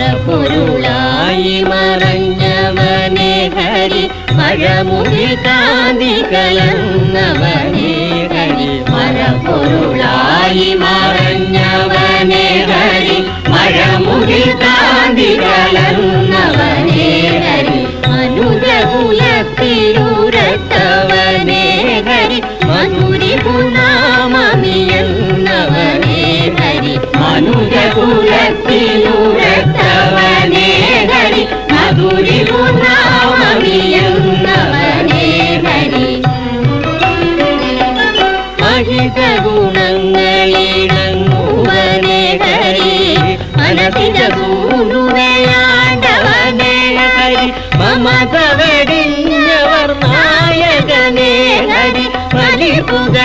മറപ്പൊരുളായി മറഞ്ഞവനേ Hari മഴമുഖി Kanti കലർന്നവനേ Hari മറപ്പൊരുളായി മറഞ്ഞവനേ Hari മഴമുഖി Kanti കലർന്നവനേ Hari മനുജകുലത്തിലൂരത്തവനേ Hari Madhuri പുനാമമിയെന്നവനേ Hari മനുജകുലത്തിലൂരത്തവനേ Hari Madhuri പുനാമമിയെന്നവനേ Hari Mahitha ഗുണങ്ങളിണങ്ങുവനേ Hari മനസിജ ഗുരുവയാണ്ടവനേ Hari Mamata വെടിഞ്ഞവർ നായകനേ Hari വലിപ്പുക